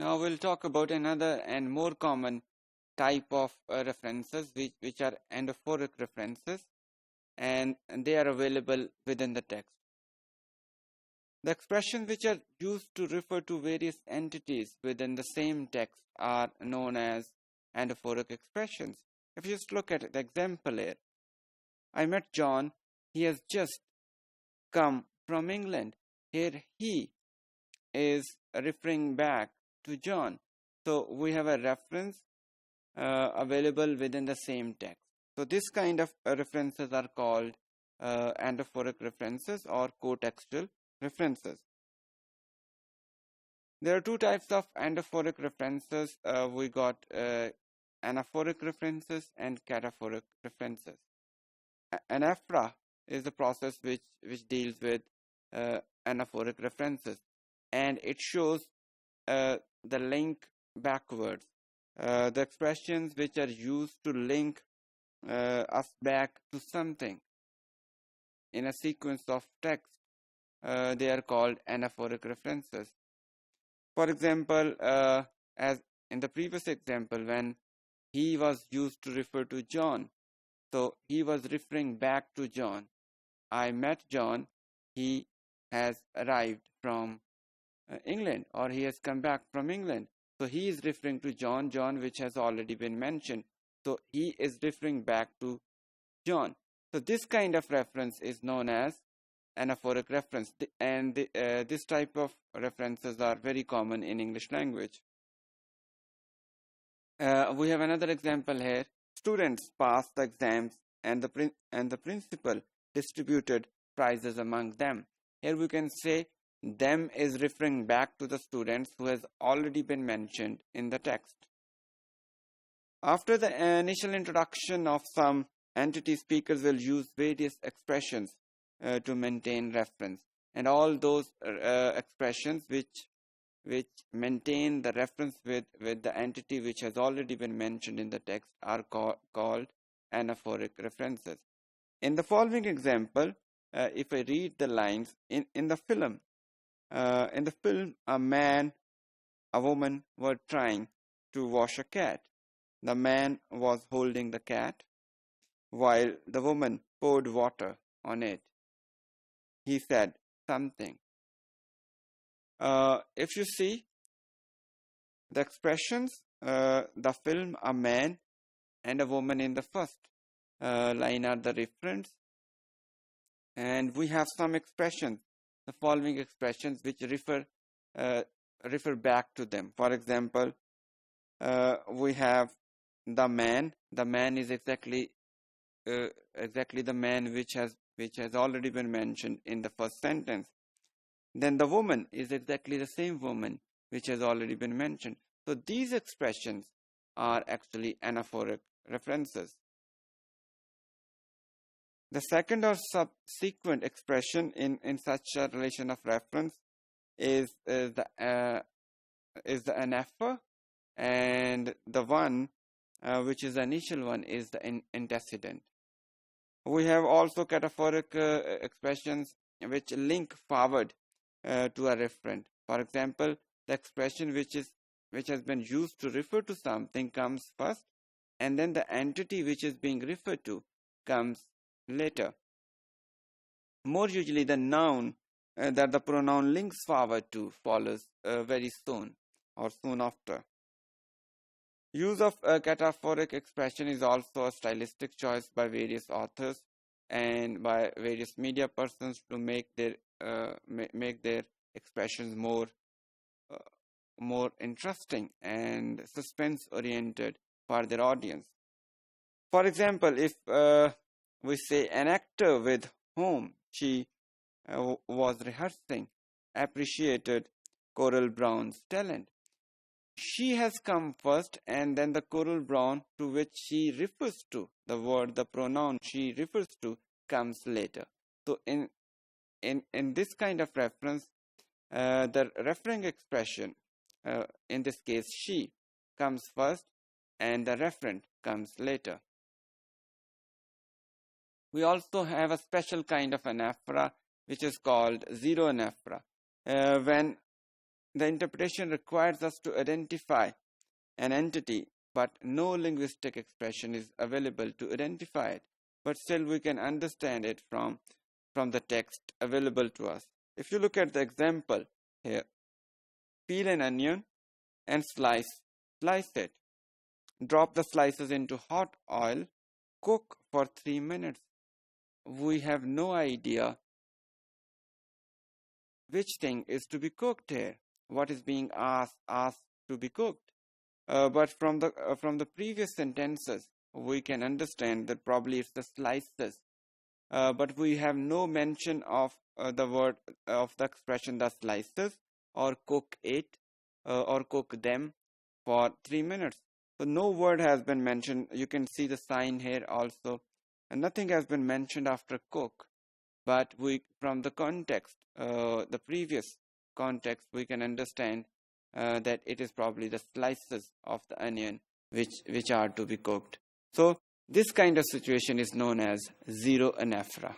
Now we'll talk about another and more common type of references which are endophoric references, and they are available within the text. The expressions which are used to refer to various entities within the same text are known as endophoric expressions. If you just look at the example here, I met John, he has just come from England. Here he is referring back to John. So we have a reference available within the same text. So this kind of references are called endophoric references or cotextual references. There are two types of endophoric references. We got anaphoric references and cataphoric references. Anaphora is the process which deals with anaphoric references, and it shows the link backwards. The expressions which are used to link us back to something in a sequence of text, they are called anaphoric references. For example, as in the previous example, when he was used to refer to John, so he was referring back to John. I met John, he has arrived from England, or he has come back from England. So he is referring to John, which has already been mentioned. So he is referring back to John. So this kind of reference is known as anaphoric reference, and this type of references are very common in English language. We have another example here. Students passed the exams and the principal distributed prizes among them. Here we can say them is referring back to the students who has already been mentioned in the text. After the initial introduction of some entity, speakers will use various expressions to maintain reference, and all those expressions which maintain the reference with the entity which has already been mentioned in the text are called anaphoric references. In the following example, if I read the lines, in the film, a man, a woman were trying to wash a cat. The man was holding the cat while the woman poured water on it. He said something. If you see the expressions, the film, a man and a woman in the first line are the reference, and we have some expressions, the following expressions which refer back to them. For example, we have the man. The man is exactly the man which has already been mentioned in the first sentence. Then the woman is exactly the same woman which has already been mentioned. So these expressions are actually anaphoric references. The second or subsequent expression in such a relation of reference is the anaphor, and the one which is the initial one is the antecedent. We have also cataphoric expressions which link forward to a referent. For example, the expression which has been used to refer to something comes first, and then the entity which is being referred to comes later. More usually, the noun that the pronoun links forward to follows very soon or soon after. Use of cataphoric expression is also a stylistic choice by various authors and by various media persons to make their expressions more interesting and suspense oriented for their audience. For example, if we say an actor with whom she was rehearsing appreciated Coral Brown's talent. She has come first, and then the Coral Brown to which she refers to, the pronoun she refers to, comes later. So in this kind of reference, the referring expression, in this case she, comes first and the referent comes later. We also have a special kind of anaphora which is called zero anaphora. When the interpretation requires us to identify an entity, but no linguistic expression is available to identify it. But still we can understand it from the text available to us. If you look at the example here, peel an onion and slice it. Drop the slices into hot oil, cook for 3 minutes. We have no idea which thing is to be cooked here, what is being asked to be cooked. But from the previous sentences, we can understand that probably it's the slices. But we have no mention of the word of the expression the slices, or cook it, or cook them for 3 minutes. So no word has been mentioned. You can see the sign here also, and nothing has been mentioned after cook. But from the context, the previous context, we can understand that it is probably the slices of the onion which are to be cooked. So this kind of situation is known as zero anaphora.